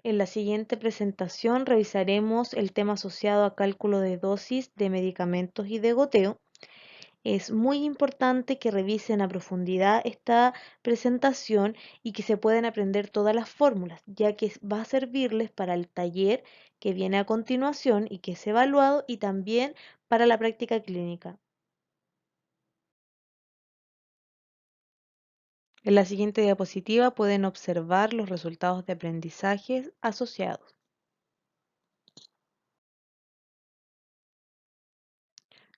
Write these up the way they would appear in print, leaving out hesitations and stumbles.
En la siguiente presentación revisaremos el tema asociado a cálculo de dosis de medicamentos y de goteo. Es muy importante que revisen a profundidad esta presentación y que se puedan aprender todas las fórmulas, ya que va a servirles para el taller que viene a continuación y que es evaluado y también para la práctica clínica. En la siguiente diapositiva pueden observar los resultados de aprendizaje asociados.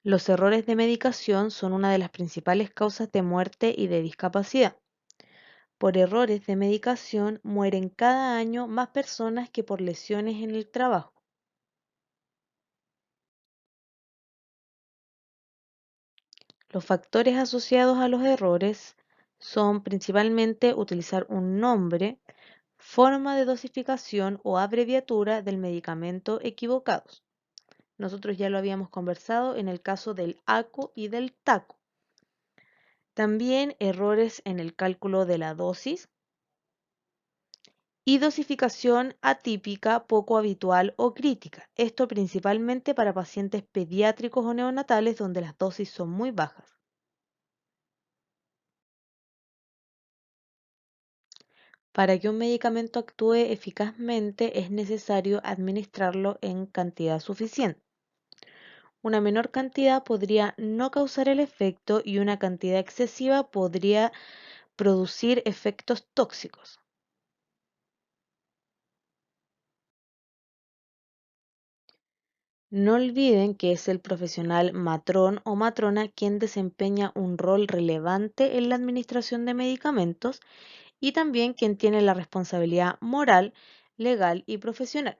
Los errores de medicación son una de las principales causas de muerte y de discapacidad. Por errores de medicación mueren cada año más personas que por lesiones en el trabajo. Los factores asociados a los errores son principalmente utilizar un nombre, forma de dosificación o abreviatura del medicamento equivocados. Nosotros ya lo habíamos conversado en el caso del ACO y del TACO. También errores en el cálculo de la dosis y dosificación atípica, poco habitual o crítica. Esto principalmente para pacientes pediátricos o neonatales donde las dosis son muy bajas. Para que un medicamento actúe eficazmente es necesario administrarlo en cantidad suficiente. Una menor cantidad podría no causar el efecto y una cantidad excesiva podría producir efectos tóxicos. No olviden que es el profesional matrón o matrona quien desempeña un rol relevante en la administración de medicamentos y también quien tiene la responsabilidad moral, legal y profesional.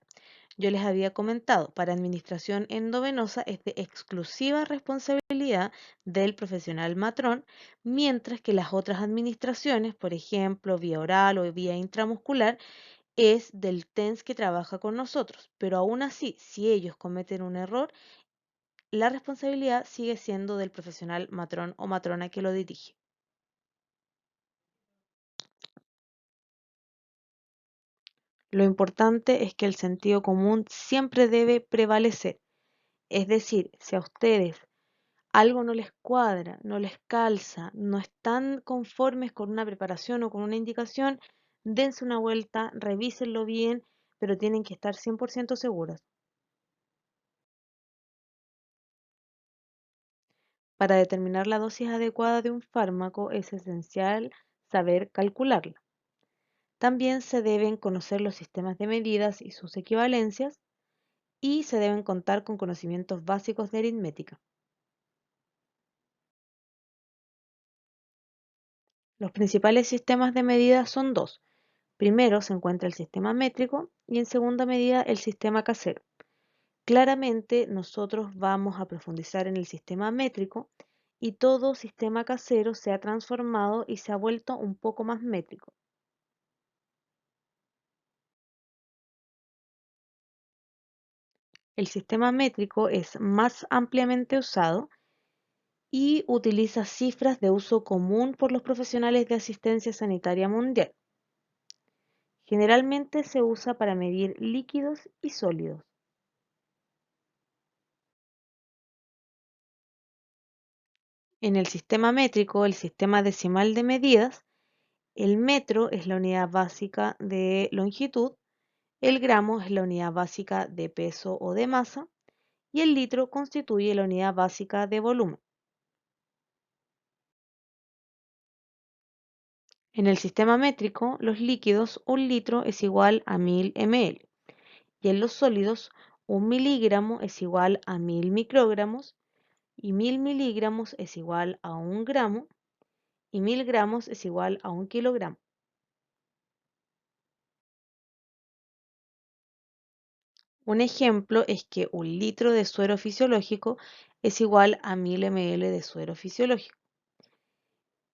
Yo les había comentado, para administración endovenosa es de exclusiva responsabilidad del profesional matrón, mientras que las otras administraciones, por ejemplo, vía oral o vía intramuscular, es del TENS que trabaja con nosotros. Pero aún así, si ellos cometen un error, la responsabilidad sigue siendo del profesional matrón o matrona que lo dirige. Lo importante es que el sentido común siempre debe prevalecer. Es decir, si a ustedes algo no les cuadra, no les calza, no están conformes con una preparación o con una indicación, dense una vuelta, revísenlo bien, pero tienen que estar 100% seguros. Para determinar la dosis adecuada de un fármaco es esencial saber calcularla. También se deben conocer los sistemas de medidas y sus equivalencias y se deben contar con conocimientos básicos de aritmética. Los principales sistemas de medida son dos. Primero se encuentra el sistema métrico y en segunda medida el sistema casero. Claramente nosotros vamos a profundizar en el sistema métrico y todo sistema casero se ha transformado y se ha vuelto un poco más métrico. El sistema métrico es más ampliamente usado y utiliza cifras de uso común por los profesionales de asistencia sanitaria mundial. Generalmente se usa para medir líquidos y sólidos. En el sistema métrico, el sistema decimal de medidas, el metro es la unidad básica de longitud, el gramo es la unidad básica de peso o de masa y el litro constituye la unidad básica de volumen. En el sistema métrico, los líquidos, un litro es igual a 1000 ml y en los sólidos, un miligramo es igual a 1000 microgramos y 1000 miligramos es igual a 1 gramo y 1000 gramos es igual a 1 kilogramo. Un ejemplo es que un litro de suero fisiológico es igual a 1000 ml de suero fisiológico.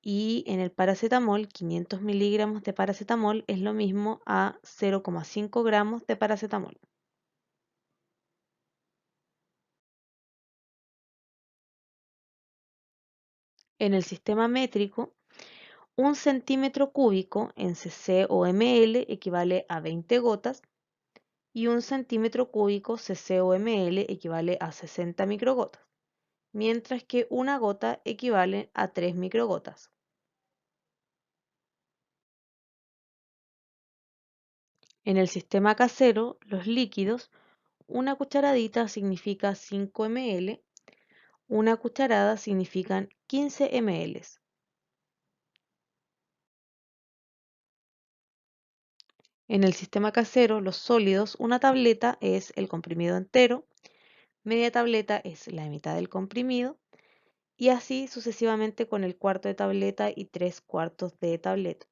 Y en el paracetamol, 500 miligramos de paracetamol es lo mismo a 0,5 gramos de paracetamol. En el sistema métrico, un centímetro cúbico en cc o ml equivale a 20 gotas y 1 cm³ cc o ml equivale a 60 microgotas, mientras que una gota equivale a 3 microgotas. En el sistema casero, los líquidos, una cucharadita significa 5 ml, una cucharada significan 15 ml. En el sistema casero, los sólidos, una tableta es el comprimido entero, media tableta es la mitad del comprimido y así sucesivamente con el cuarto de tableta y 3/4 de tableta.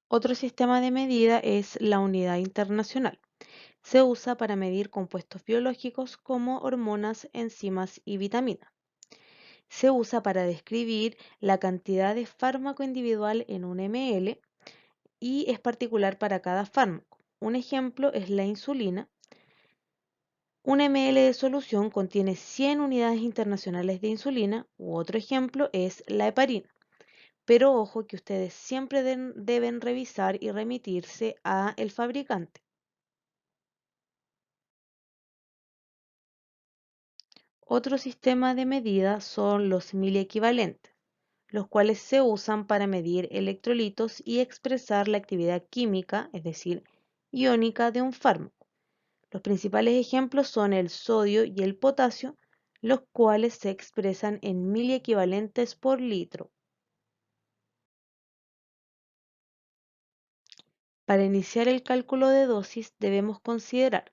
Otro sistema de medida es la unidad internacional. Se usa para medir compuestos biológicos como hormonas, enzimas y vitaminas. Se usa para describir la cantidad de fármaco individual en un ml y es particular para cada fármaco. Un ejemplo es la insulina. Un ml de solución contiene 100 unidades internacionales de insulina, u otro ejemplo es la heparina. Pero ojo que ustedes siempre deben revisar y remitirse a el fabricante. Otro sistema de medida son los miliequivalentes, los cuales se usan para medir electrolitos y expresar la actividad química, es decir, iónica de un fármaco. Los principales ejemplos son el sodio y el potasio, los cuales se expresan en miliequivalentes por litro. Para iniciar el cálculo de dosis debemos considerar: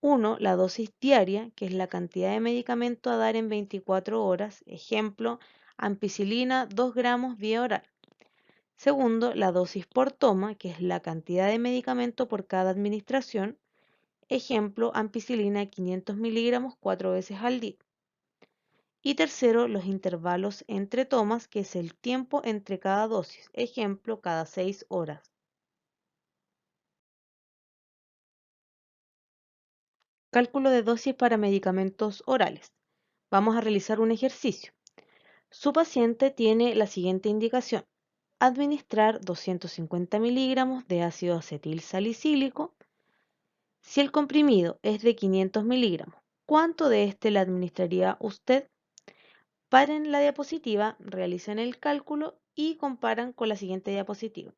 1. La dosis diaria, que es la cantidad de medicamento a dar en 24 horas. Ejemplo, ampicilina 2 gramos vía oral. Segundo, la dosis por toma, que es la cantidad de medicamento por cada administración. Ejemplo, ampicilina 500 miligramos 4 veces al día. Y tercero, los intervalos entre tomas, que es el tiempo entre cada dosis. Ejemplo, cada 6 horas. Cálculo de dosis para medicamentos orales. Vamos a realizar un ejercicio. Su paciente tiene la siguiente indicación: administrar 250 miligramos de ácido acetil salicílico. Si el comprimido es de 500 miligramos, ¿cuánto de este le administraría usted? Paren la diapositiva, realicen el cálculo y comparan con la siguiente diapositiva.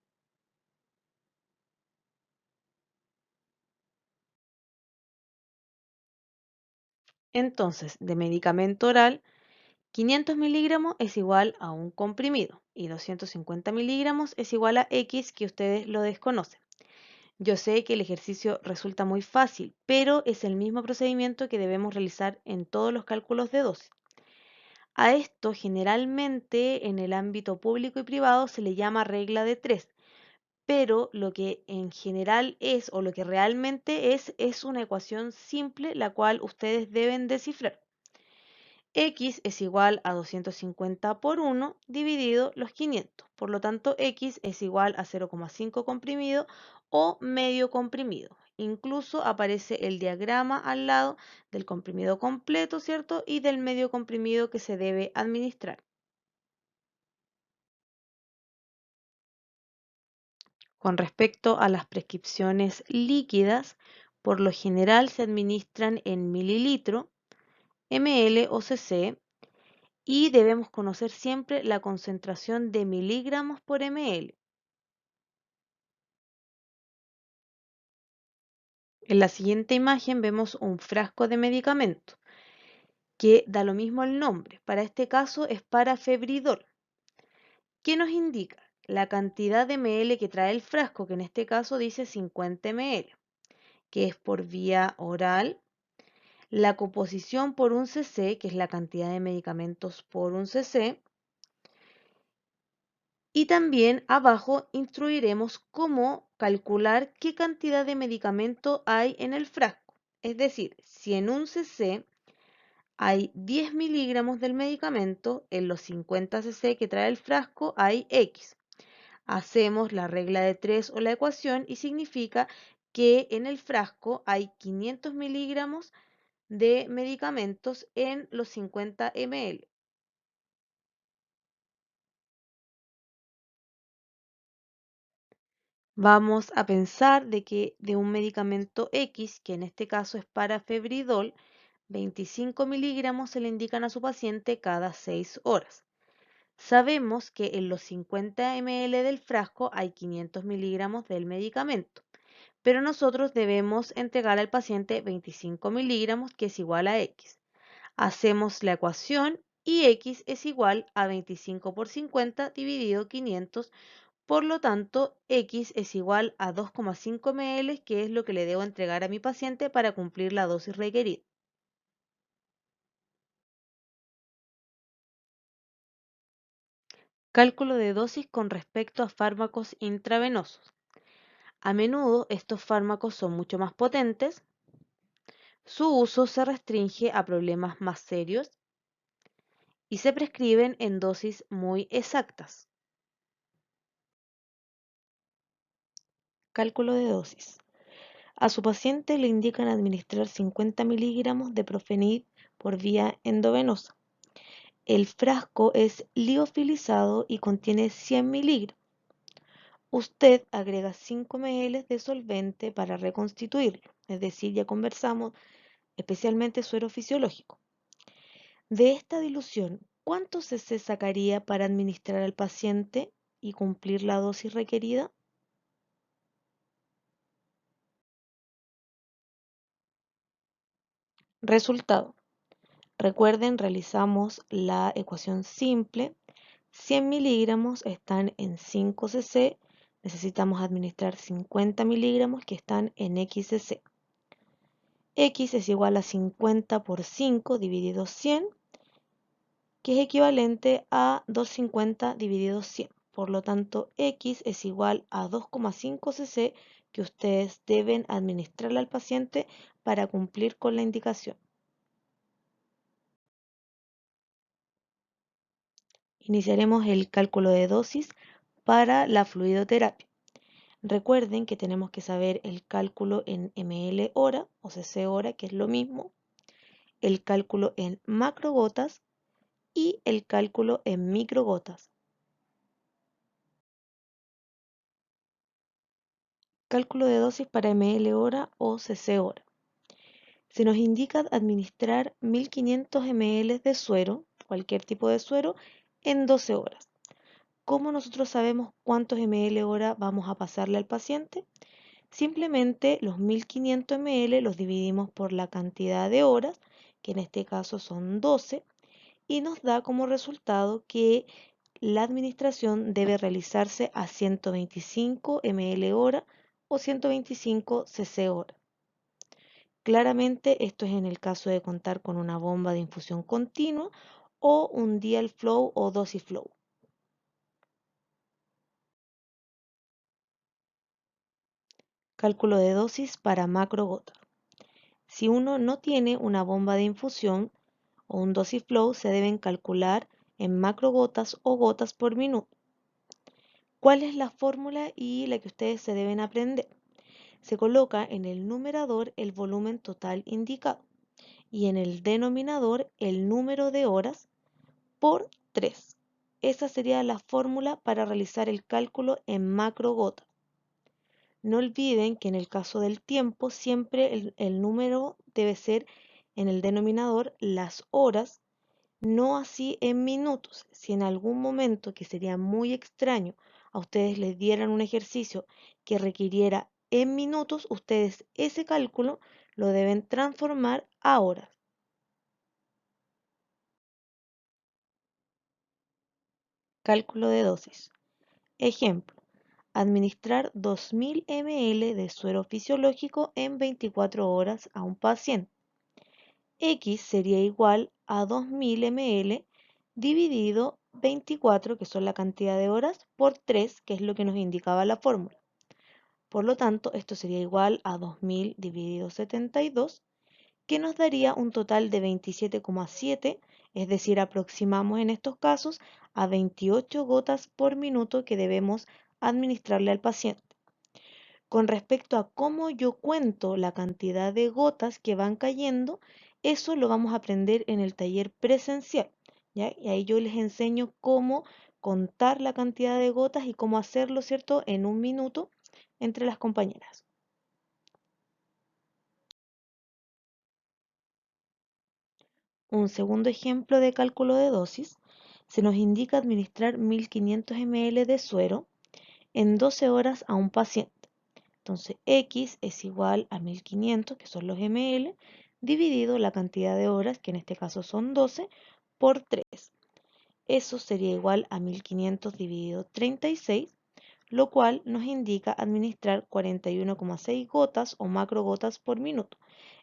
Entonces, de medicamento oral, 500 miligramos es igual a un comprimido y 250 miligramos es igual a X, que ustedes lo desconocen. Yo sé que el ejercicio resulta muy fácil, pero es el mismo procedimiento que debemos realizar en todos los cálculos de dosis. A esto generalmente en el ámbito público y privado se le llama regla de 3, pero lo que en general es, o lo que realmente es una ecuación simple la cual ustedes deben descifrar. X es igual a 250 por 1 dividido los 500. Por lo tanto, X es igual a 0,5 comprimido o medio comprimido. Incluso aparece el diagrama al lado del comprimido completo, ¿cierto? Y del medio comprimido que se debe administrar. Con respecto a las prescripciones líquidas, por lo general se administran en mililitro, ml o cc, y debemos conocer siempre la concentración de miligramos por ml. En la siguiente imagen vemos un frasco de medicamento, que da lo mismo el nombre. Para este caso es parafebridol. ¿Qué nos indica? La cantidad de ml que trae el frasco, que en este caso dice 50 ml, que es por vía oral. La composición por un cc, que es la cantidad de medicamentos por un cc. Y también abajo instruiremos cómo calcular qué cantidad de medicamento hay en el frasco. Es decir, si en un cc hay 10 miligramos del medicamento, en los 50 cc que trae el frasco hay X. Hacemos la regla de 3 o la ecuación y significa que en el frasco hay 500 miligramos de medicamentos en los 50 ml. Vamos a pensar de que de un medicamento X, que en este caso es parafebridol, 25 miligramos se le indican a su paciente cada 6 horas. Sabemos que en los 50 ml del frasco hay 500 miligramos del medicamento, pero nosotros debemos entregar al paciente 25 miligramos, que es igual a X. Hacemos la ecuación y X es igual a 25 por 50 dividido 500. Por lo tanto, X es igual a 2,5 ml, que es lo que le debo entregar a mi paciente para cumplir la dosis requerida. Cálculo de dosis con respecto a fármacos intravenosos. A menudo estos fármacos son mucho más potentes, su uso se restringe a problemas más serios y se prescriben en dosis muy exactas. Cálculo de dosis. A su paciente le indican administrar 50 miligramos de Profenib por vía endovenosa. El frasco es liofilizado y contiene 100 miligramos. Usted agrega 5 ml de solvente para reconstituirlo, es decir, ya conversamos, especialmente suero fisiológico. De esta dilución, ¿cuánto cc sacaría para administrar al paciente y cumplir la dosis requerida? Resultado. Recuerden, realizamos la ecuación simple. 100 miligramos están en 5 cc. Necesitamos administrar 50 miligramos que están en xcc. X es igual a 50 por 5 dividido 100, que es equivalente a 250 dividido 100. Por lo tanto, X es igual a 2,5 cc que ustedes deben administrarle al paciente para cumplir con la indicación. Iniciaremos el cálculo de dosis para la fluidoterapia. Recuerden que tenemos que saber el cálculo en ml hora o cc hora, que es lo mismo, el cálculo en macrogotas y el cálculo en microgotas. Cálculo de dosis para ml hora o cc hora. Se nos indica administrar 1500 ml de suero, cualquier tipo de suero, en 12 horas. ¿Cómo nosotros sabemos cuántos ml hora vamos a pasarle al paciente? Simplemente los 1500 ml los dividimos por la cantidad de horas, que en este caso son 12, y nos da como resultado que la administración debe realizarse a 125 ml hora o 125 cc hora. Claramente esto es en el caso de contar con una bomba de infusión continua o un dial flow o dosis flow. Cálculo de dosis para macrogota. Si uno no tiene una bomba de infusión o un dosis flow, se deben calcular en macrogotas o gotas por minuto. ¿Cuál es la fórmula y la que ustedes se deben aprender? Se coloca en el numerador el volumen total indicado y en el denominador el número de horas por 3. Esa sería la fórmula para realizar el cálculo en macrogotas. No olviden que en el caso del tiempo siempre el número debe ser en el denominador las horas, no así en minutos. Si en algún momento, que sería muy extraño, a ustedes les dieran un ejercicio que requiriera en minutos, ustedes ese cálculo lo deben transformar a horas. Cálculo de dosis. Ejemplo. Administrar 2000 ml de suero fisiológico en 24 horas a un paciente. X sería igual a 2000 ml dividido 24, que son la cantidad de horas, por 3, que es lo que nos indicaba la fórmula. Por lo tanto, esto sería igual a 2000 dividido 72, que nos daría un total de 27,7, es decir, aproximamos en estos casos a 28 gotas por minuto que debemos administrarle al paciente. Con respecto a cómo yo cuento la cantidad de gotas que van cayendo, eso lo vamos a aprender en el taller presencial, ¿ya? Y ahí yo les enseño cómo contar la cantidad de gotas y cómo hacerlo, ¿cierto? En un minuto entre las compañeras. Un segundo ejemplo de cálculo de dosis, se nos indica administrar 1500 ml de suero en 12 horas a un paciente. Entonces, X es igual a 1500, que son los ml, dividido la cantidad de horas, que en este caso son 12, por 3. Eso sería igual a 1500 dividido 36, lo cual nos indica administrar 41,6 gotas o macrogotas por minuto,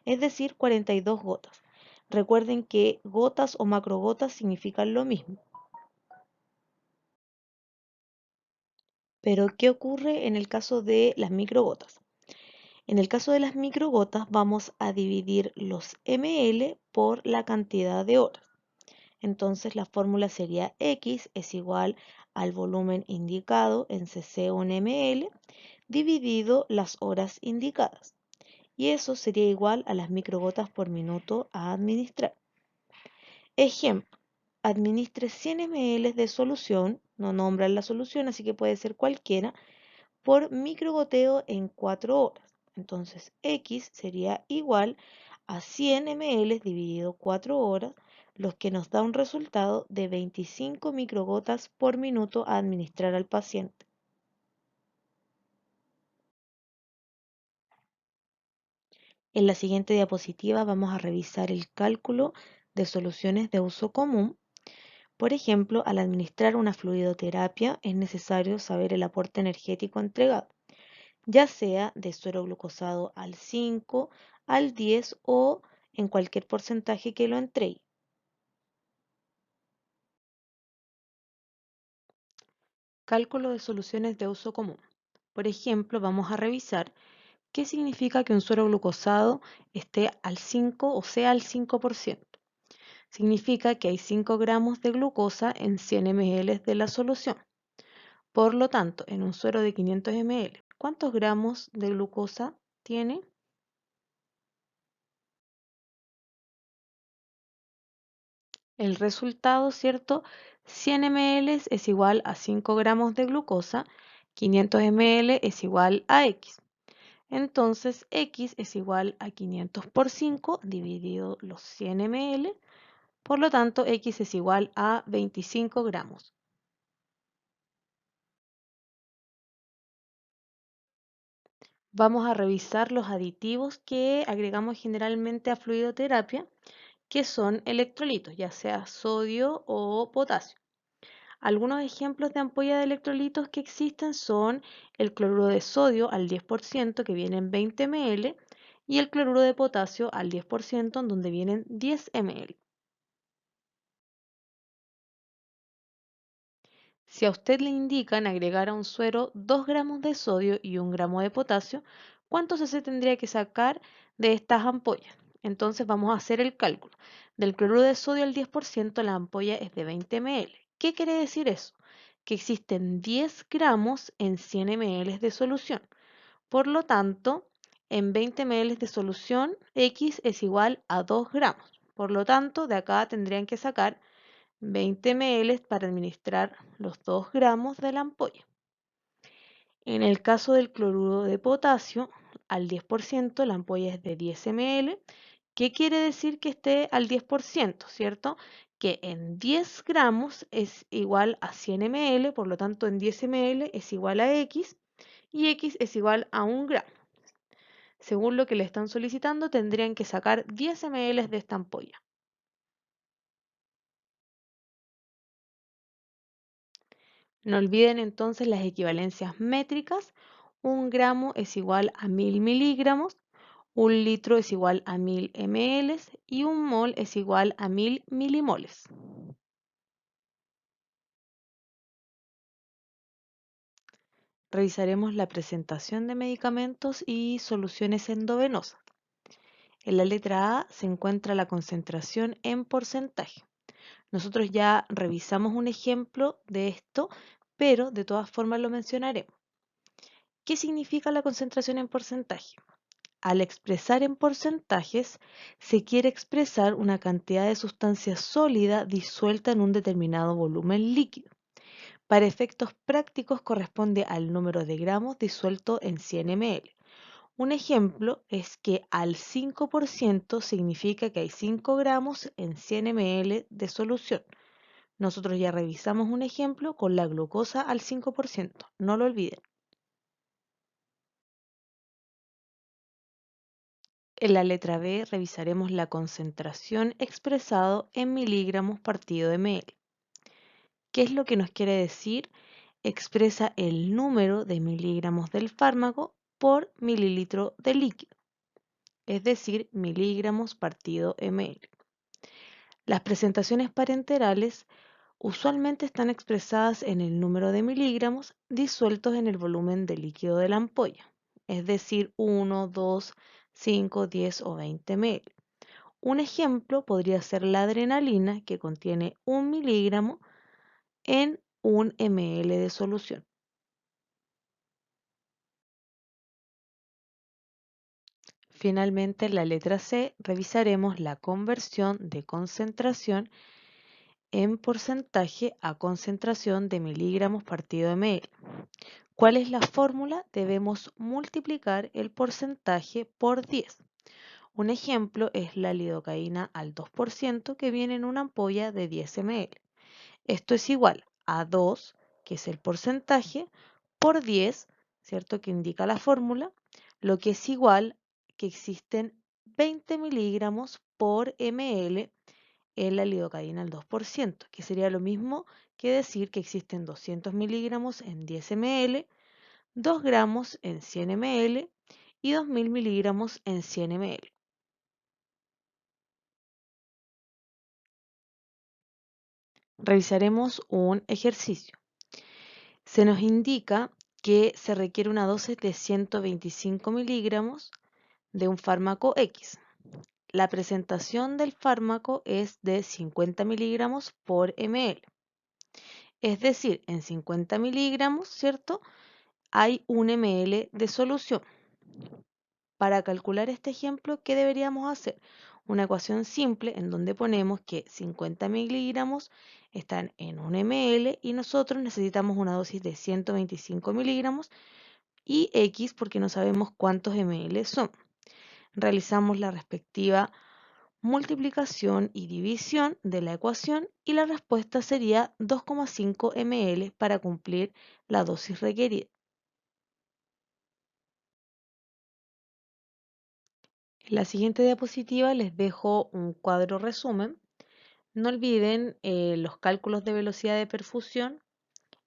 es decir, 42 gotas. Recuerden que gotas o macrogotas significan lo mismo. Pero, ¿qué ocurre en el caso de las microgotas? En el caso de las microgotas vamos a dividir los ml por la cantidad de horas. Entonces la fórmula sería X es igual al volumen indicado en cc o en ml dividido las horas indicadas. Y eso sería igual a las microgotas por minuto a administrar. Ejemplo, administre 100 ml de solución, no nombran la solución, así que puede ser cualquiera, por microgoteo en 4 horas. Entonces, X sería igual a 100 ml dividido 4 horas, lo que nos da un resultado de 25 microgotas por minuto a administrar al paciente. En la siguiente diapositiva vamos a revisar el cálculo de soluciones de uso común. Por ejemplo, al administrar una fluidoterapia es necesario saber el aporte energético entregado, ya sea de suero glucosado al 5, al 10 o en cualquier porcentaje que lo entregue. Cálculo de soluciones de uso común. Por ejemplo, vamos a revisar qué significa que un suero glucosado esté al 5 o sea al 5%. Significa que hay 5 gramos de glucosa en 100 ml de la solución. Por lo tanto, en un suero de 500 ml, ¿cuántos gramos de glucosa tiene? El resultado, ¿cierto? 100 ml es igual a 5 gramos de glucosa, 500 ml es igual a X. Entonces, X es igual a 500 por 5 dividido los 100 ml. Por lo tanto, X es igual a 25 gramos. Vamos a revisar los aditivos que agregamos generalmente a fluidoterapia, que son electrolitos, ya sea sodio o potasio. Algunos ejemplos de ampolla de electrolitos que existen son el cloruro de sodio al 10%, que viene en 20 ml, y el cloruro de potasio al 10%, en donde vienen 10 ml. Si a usted le indican agregar a un suero 2 gramos de sodio y 1 gramo de potasio, ¿cuánto se tendría que sacar de estas ampollas? Entonces vamos a hacer el cálculo. Del cloruro de sodio al 10%, la ampolla es de 20 ml. ¿Qué quiere decir eso? Que existen 10 gramos en 100 ml de solución. Por lo tanto, en 20 ml de solución, X es igual a 2 gramos. Por lo tanto, de acá tendrían que sacar 20 ml para administrar los 2 gramos de la ampolla. En el caso del cloruro de potasio, al 10%, la ampolla es de 10 ml. ¿Qué quiere decir que esté al 10%, cierto? Que en 10 gramos es igual a 100 ml, por lo tanto en 10 ml es igual a X y X es igual a 1 gramo. Según lo que le están solicitando, tendrían que sacar 10 ml de esta ampolla. No olviden entonces las equivalencias métricas. 1 gramo es igual a 1000 miligramos, 1 litro es igual a 1000 ml y 1 mol es igual a 1000 milimoles. Revisaremos la presentación de medicamentos y soluciones endovenosas. En la letra A se encuentra la concentración en porcentaje. Nosotros ya revisamos un ejemplo de esto, pero de todas formas lo mencionaremos. ¿Qué significa la concentración en porcentaje? Al expresar en porcentajes, se quiere expresar una cantidad de sustancia sólida disuelta en un determinado volumen líquido. Para efectos prácticos corresponde al número de gramos disuelto en 100 ml. Un ejemplo es que al 5% significa que hay 5 gramos en 100 ml de solución. Nosotros ya revisamos un ejemplo con la glucosa al 5%, no lo olviden. En la letra B revisaremos la concentración expresado en miligramos partido ml. ¿Qué es lo que nos quiere decir? Expresa el número de miligramos del fármaco por mililitro de líquido, es decir, miligramos partido ml. Las presentaciones parenterales usualmente están expresadas en el número de miligramos disueltos en el volumen de líquido de la ampolla, es decir, 1, 2, 5, 10 o 20 ml. Un ejemplo podría ser la adrenalina, que contiene 1 miligramo en 1 ml de solución. Finalmente, en la letra C revisaremos la conversión de concentración en porcentaje a concentración de miligramos partido ml. ¿Cuál es la fórmula? Debemos multiplicar el porcentaje por 10. Un ejemplo es la lidocaína al 2% que viene en una ampolla de 10 ml. Esto es igual a 2, que es el porcentaje, por 10, ¿cierto? Que indica la fórmula, lo que es igual que existen 20 miligramos por ml en la lidocaína al 2%, que sería lo mismo que decir que existen 200 miligramos en 10 ml, 2 gramos en 100 ml y 2000 miligramos en 100 ml. Revisaremos un ejercicio. Se nos indica que se requiere una dosis de 125 miligramos de un fármaco X. La presentación del fármaco es de 50 miligramos por ml. Es decir, en 50 miligramos, ¿cierto? Hay 1 ml de solución. Para calcular este ejemplo, ¿qué deberíamos hacer? Una ecuación simple en donde ponemos que 50 miligramos están en 1 ml y nosotros necesitamos una dosis de 125 miligramos y X porque no sabemos cuántos ml son. Realizamos la respectiva multiplicación y división de la ecuación y la respuesta sería 2,5 ml para cumplir la dosis requerida. En la siguiente diapositiva les dejo un cuadro resumen. No olviden los cálculos de velocidad de perfusión,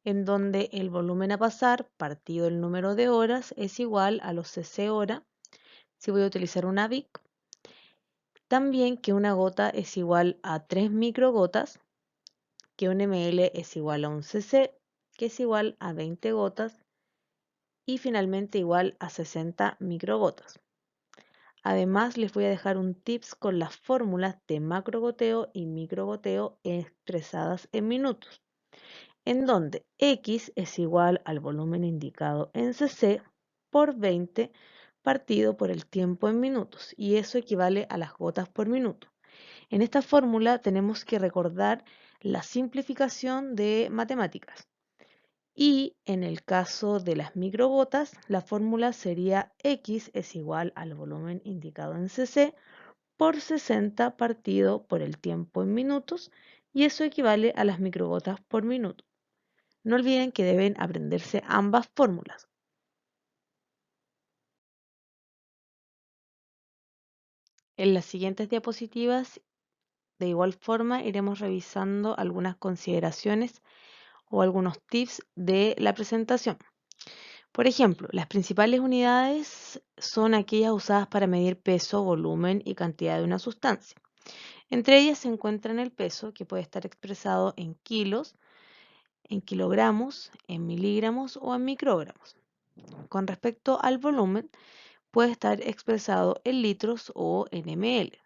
en donde el volumen a pasar partido el número de horas es igual a los cc hora, si voy a utilizar una VIC. También que una gota es igual a 3 microgotas, que un ml es igual a un cc, que es igual a 20 gotas, y finalmente igual a 60 microgotas. Además, les voy a dejar un tips con las fórmulas de macrogoteo y microgoteo expresadas en minutos, en donde X es igual al volumen indicado en cc por 20 partido por el tiempo en minutos, y eso equivale a las gotas por minuto. En esta fórmula tenemos que recordar la simplificación de matemáticas. Y en el caso de las microgotas, la fórmula sería X es igual al volumen indicado en cc por 60 partido por el tiempo en minutos, y eso equivale a las microgotas por minuto. No olviden que deben aprenderse ambas fórmulas. En las siguientes diapositivas, de igual forma, iremos revisando algunas consideraciones o algunos tips de la presentación. Por ejemplo, las principales unidades son aquellas usadas para medir peso, volumen y cantidad de una sustancia. Entre ellas se encuentran el peso, que puede estar expresado en kilos, en kilogramos, en miligramos o en microgramos. Con respecto al volumen, puede estar expresado en litros o en ml.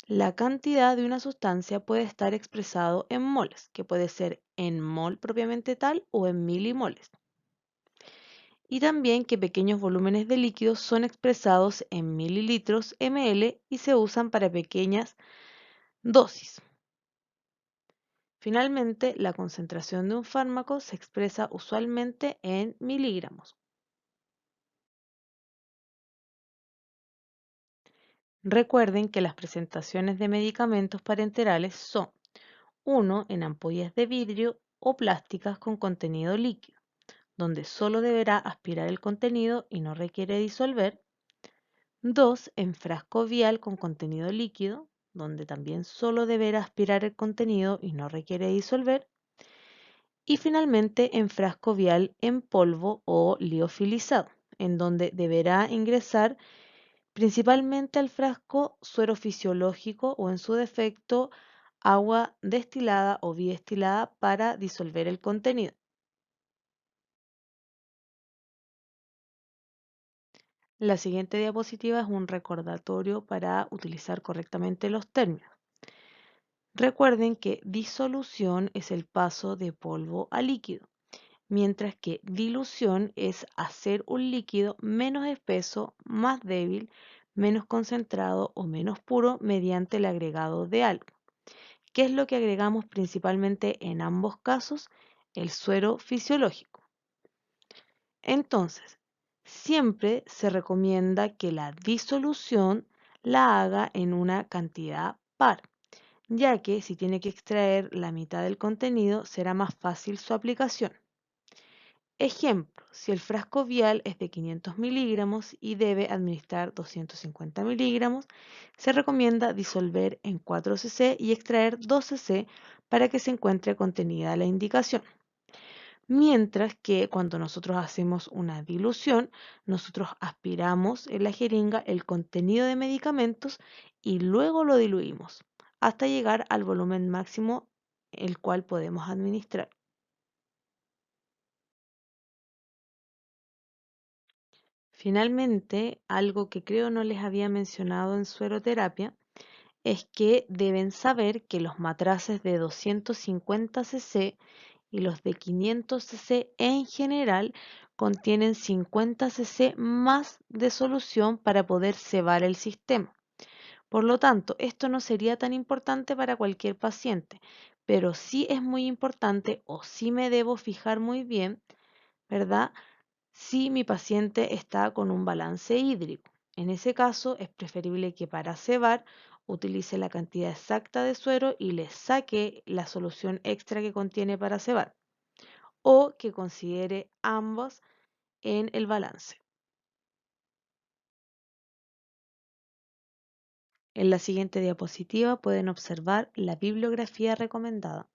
La cantidad de una sustancia puede estar expresado en moles, que puede ser en mol propiamente tal o en milimoles. Y también que pequeños volúmenes de líquidos son expresados en mililitros ml y se usan para pequeñas dosis. Finalmente, la concentración de un fármaco se expresa usualmente en miligramos. Recuerden que las presentaciones de medicamentos parenterales son uno en ampollas de vidrio o plásticas con contenido líquido, donde solo deberá aspirar el contenido y no requiere disolver. 2 en frasco vial con contenido líquido, donde también solo deberá aspirar el contenido y no requiere disolver. Y finalmente en frasco vial en polvo o liofilizado, en donde deberá ingresar principalmente al frasco suero fisiológico o en su defecto agua destilada o bidestilada para disolver el contenido. La siguiente diapositiva es un recordatorio para utilizar correctamente los términos. Recuerden que disolución es el paso de polvo a líquido, mientras que dilución es hacer un líquido menos espeso, más débil, menos concentrado o menos puro mediante el agregado de algo. ¿Qué es lo que agregamos principalmente en ambos casos? El suero fisiológico. Entonces, siempre se recomienda que la disolución la haga en una cantidad par, ya que si tiene que extraer la mitad del contenido será más fácil su aplicación. Ejemplo, si el frasco vial es de 500 miligramos y debe administrar 250 miligramos, se recomienda disolver en 4 cc y extraer 2 cc para que se encuentre contenida la indicación. Mientras que cuando nosotros hacemos una dilución, nosotros aspiramos en la jeringa el contenido de medicamentos y luego lo diluimos hasta llegar al volumen máximo el cual podemos administrar. Finalmente, algo que creo no les había mencionado en sueroterapia es que deben saber que los matraces de 250 cc y los de 500 cc en general contienen 50 cc más de solución para poder cebar el sistema. Por lo tanto, esto no sería tan importante para cualquier paciente, pero sí es muy importante o sí me debo fijar muy bien, ¿verdad? Si mi paciente está con un balance hídrico. En ese caso, es preferible que para cebar utilice la cantidad exacta de suero y le saque la solución extra que contiene para cebar, o que considere ambos en el balance. En la siguiente diapositiva pueden observar la bibliografía recomendada.